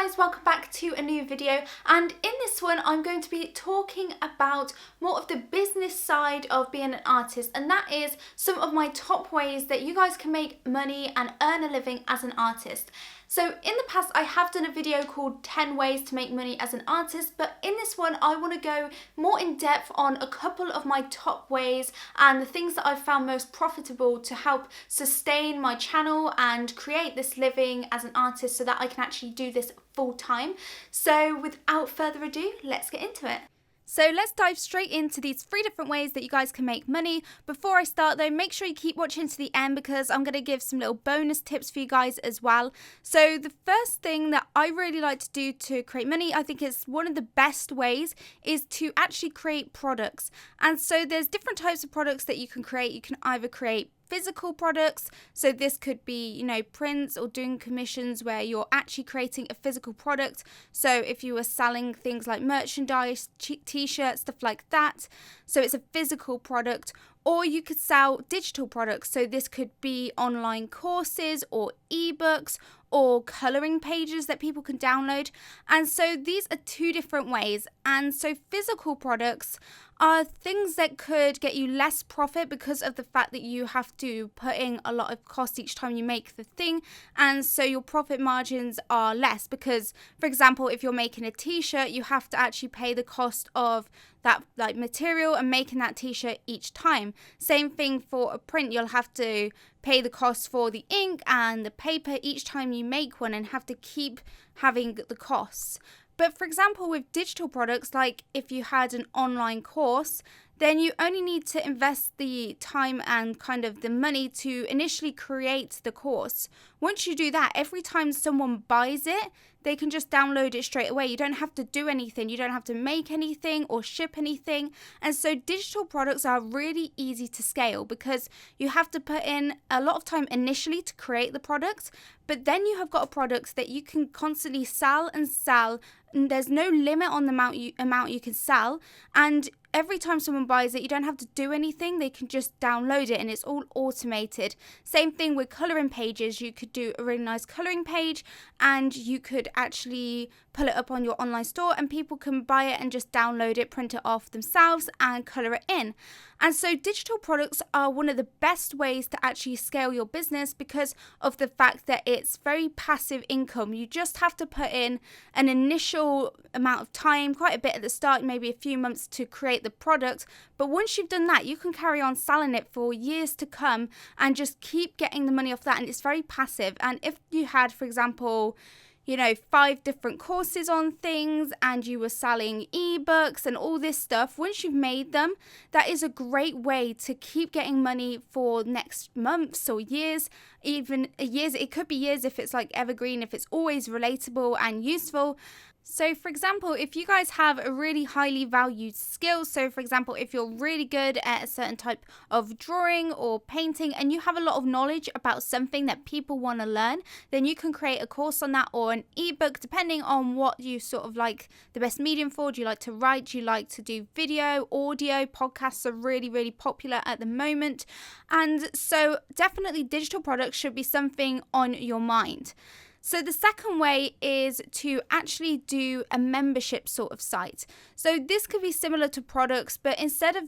guys, welcome back to a new video, and in this one I'm going to be talking about more of the business side of being an artist, and that is some of my top ways that you guys can make money and earn a living as an artist. So in the past I have done a video called 10 ways to make money as an artist, but in this one I want to go more in depth on a couple of my top ways and the things that I've found most profitable to help sustain my channel and create this living as an artist so that I can actually do this full time. So without further ado, let's get into it. So let's dive straight into these 3 different ways that you guys can make money. Before I start though, make sure you keep watching to the end because I'm going to give some little bonus tips for you guys as well. So the first thing that I really like to do to create money, I think is one of the best ways, is to actually create products. And so there's different types of products that you can create. You can either create physical products, so this could be, prints or doing commissions where you're actually creating a physical product. So if you were selling things like merchandise, t-shirts, stuff like that, so it's a physical product. Or you could sell digital products, so this could be online courses or ebooks or colouring pages that people can download. And so these are 2 different ways. And so physical products are things that could get you less profit because of the fact that you have to put in a lot of cost each time you make the thing, and so your profit margins are less because, for example, if you're making a t-shirt, you have to actually pay the cost of that material and making that t-shirt each time. Same thing for a print, you'll have to pay the cost for the ink and the paper each time you make one and have to keep having the costs. But for example, with digital products, like if you had an online course, then you only need to invest the time and kind of the money to initially create the course. Once you do that, every time someone buys it, they can just download it straight away. You don't have to do anything. You don't have to make anything or ship anything. And so digital products are really easy to scale because you have to put in a lot of time initially to create the product, but then you have got a product that you can constantly sell and sell, and there's no limit on the amount you can sell. And every time someone buys it, you don't have to do anything. They can just download it and it's all automated. Same thing with colouring pages. You could do a really nice colouring page and you could actually pull it up on your online store and people can buy it and just download it, print it off themselves and colour it in. And so digital products are one of the best ways to actually scale your business because of the fact that it's very passive income. You just have to put in an initial amount of time, quite a bit at the start, maybe a few months to create the product. But once you've done that, you can carry on selling it for years to come and just keep getting the money off that. And it's very passive. And if you had, for example, 5 different courses on things and you were selling ebooks and all this stuff, once you've made them, that is a great way to keep getting money for next months or years, even years. It could be years if it's like evergreen, if it's always relatable and useful. So for example, if you guys have a really highly valued skill, so for example, if you're really good at a certain type of drawing or painting and you have a lot of knowledge about something that people want to learn, then you can create a course on that or an ebook, depending on what you sort of like the best medium for. Do you like to write? Do you like to do video, audio? Podcasts are really, really popular at the moment. And so definitely digital products should be something on your mind. So the second way is to actually do a membership sort of site. So this could be similar to products, but instead of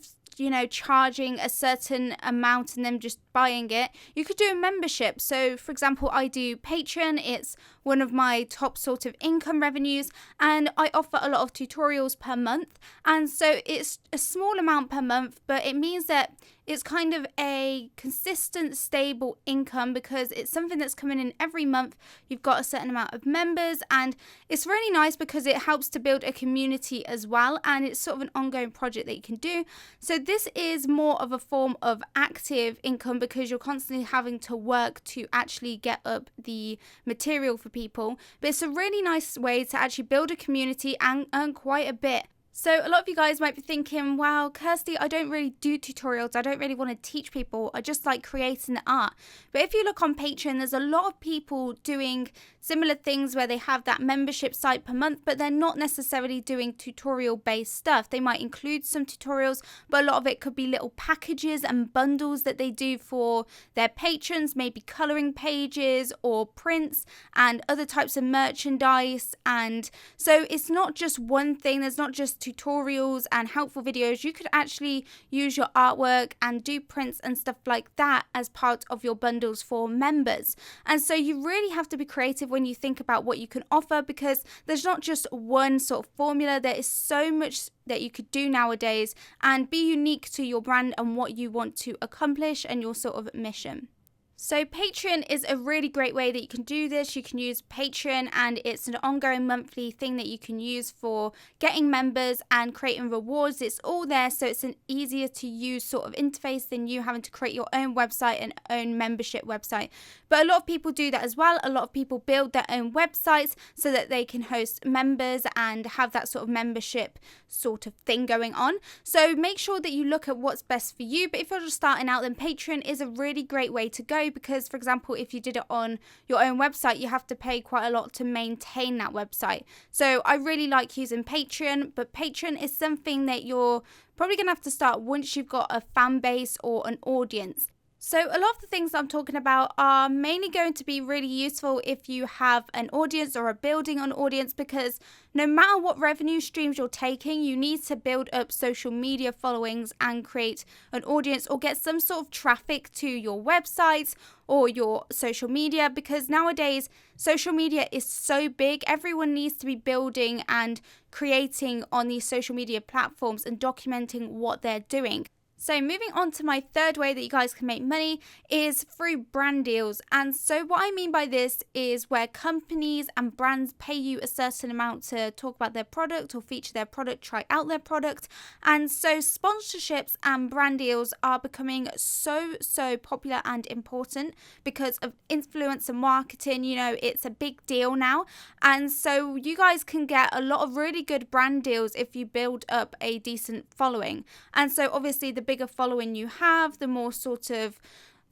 charging a certain amount and then just buying it, you could do a membership. So for example, I do Patreon. It's one of my top sort of income revenues, and I offer a lot of tutorials per month. And so it's a small amount per month, but it means that it's kind of a consistent, stable income because it's something that's coming in every month. You've got a certain amount of members, and it's really nice because it helps to build a community as well, and it's sort of an ongoing project that you can do. So this is more of a form of active income because you're constantly having to work to actually get up the material for people. But it's a really nice way to actually build a community and earn quite a bit So a lot of you guys might be thinking, wow, Kirsty, I don't really do tutorials. I don't really want to teach people. I just like creating the art. But if you look on Patreon, there's a lot of people doing similar things where they have that membership site per month, but they're not necessarily doing tutorial based stuff. They might include some tutorials, but a lot of it could be little packages and bundles that they do for their patrons, maybe coloring pages or prints and other types of merchandise. And so it's not just one thing. There's not just tutorials and helpful videos. You could actually use your artwork and do prints and stuff like that as part of your bundles for members. And so you really have to be creative when you think about what you can offer, because there's not just one sort of formula. There is so much that you could do nowadays, and be unique to your brand and what you want to accomplish and your sort of mission. So Patreon is a really great way that you can do this. You can use Patreon, and it's an ongoing monthly thing that you can use for getting members and creating rewards. It's all there, so it's an easier to use sort of interface than you having to create your own website and own membership website. But a lot of people do that as well. A lot of people build their own websites so that they can host members and have that sort of membership sort of thing going on. So make sure that you look at what's best for you. But if you're just starting out, then Patreon is a really great way to go, because, for example, if you did it on your own website, you have to pay quite a lot to maintain that website. So I really like using Patreon, but Patreon is something that you're probably going to have to start once you've got a fan base or an audience. So a lot of the things I'm talking about are mainly going to be really useful if you have an audience or are building an audience, because no matter what revenue streams you're taking, you need to build up social media followings and create an audience or get some sort of traffic to your websites or your social media, because nowadays social media is so big. Everyone needs to be building and creating on these social media platforms and documenting what they're doing. So moving on to my third way that you guys can make money is through brand deals. And so what I mean by this is where companies and brands pay you a certain amount to talk about their product or feature their product, try out their product. And so sponsorships and brand deals are becoming so popular and important because of influencer marketing. You know, it's a big deal now. And so you guys can get a lot of really good brand deals if you build up a decent following. And so obviously the bigger following you have, the more sort of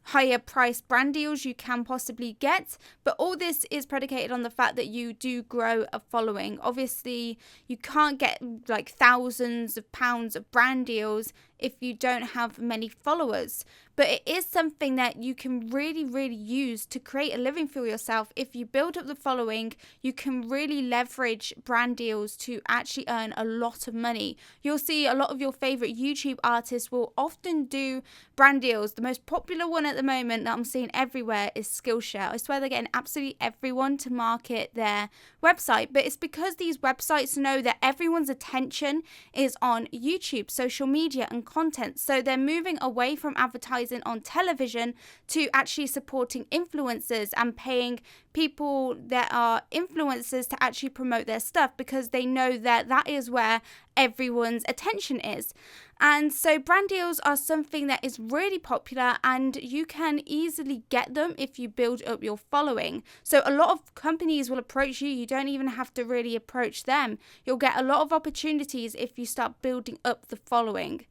higher price brand deals you can possibly get. But all this is predicated on the fact that you do grow a following. Obviously, you can't get like thousands of pounds of brand deals if you don't have many followers. But it is something that you can really use to create a living for yourself. If you build up the following, you can really leverage brand deals to actually earn a lot of money. You'll see a lot of your favorite YouTube artists will often do brand deals. The most popular one at the moment that I'm seeing everywhere is Skillshare. I swear they're getting absolutely everyone to market their website, but it's because these websites know that everyone's attention is on YouTube, social media and content. So they're moving away from advertising on television to actually supporting influencers and paying people that are influencers to actually promote their stuff, because they know that that is where everyone's attention is. And so brand deals are something that is really popular, and you can easily get them if you build up your following. So a lot of companies will approach you. You don't even have to really approach them. You'll get a lot of opportunities if you start building up the following.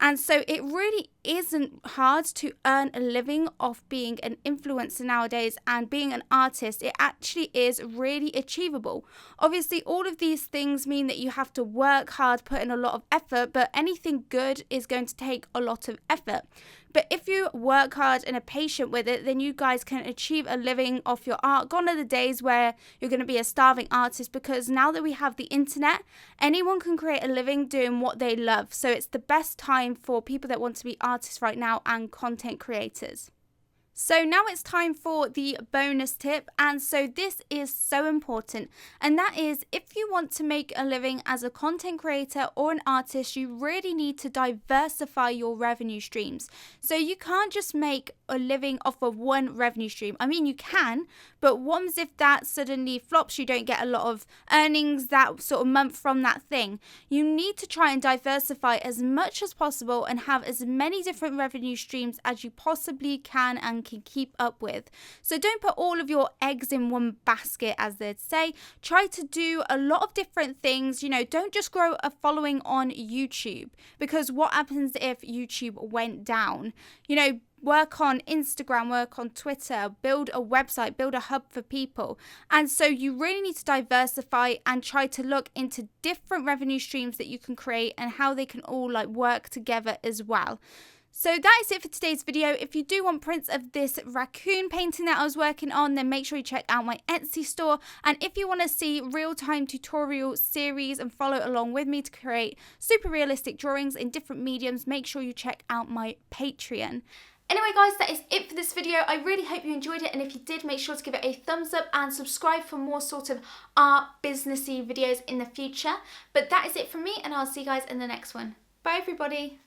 And so it really isn't hard to earn a living off being an influencer nowadays and being an artist. It actually is really achievable. Obviously, all of these things mean that you have to work hard, put in a lot of effort, but anything good is going to take a lot of effort. But if you work hard and are patient with it, then you guys can achieve a living off your art. Gone are the days where you're going to be a starving artist, because now that we have the internet, anyone can create a living doing what they love. So it's the best time for people that want to be artists right now and content creators. So now it's time for the bonus tip, and so this is so important, and that is, if you want to make a living as a content creator or an artist, you really need to diversify your revenue streams. So you can't just make a living off of one revenue stream. I mean, you can, but what if that suddenly flops? You don't get a lot of earnings that sort of month from that thing. You need to try and diversify as much as possible and have as many different revenue streams as you possibly can and can keep up with. So don't put all of your eggs in one basket, as they'd say. Try to do a lot of different things. Don't just grow a following on YouTube, because what happens if YouTube went down? Work on Instagram, work on Twitter, build a website, build a hub for people. And so you really need to diversify and try to look into different revenue streams that you can create and how they can all work together as well. So that is it for today's video. If you do want prints of this raccoon painting that I was working on, then make sure you check out my Etsy store. And if you want to see real-time tutorial series and follow along with me to create super realistic drawings in different mediums, make sure you check out my Patreon. Anyway guys, that is it for this video. I really hope you enjoyed it, and if you did, make sure to give it a thumbs up and subscribe for more sort of art businessy videos in the future. But that is it from me, and I'll see you guys in the next one. Bye everybody.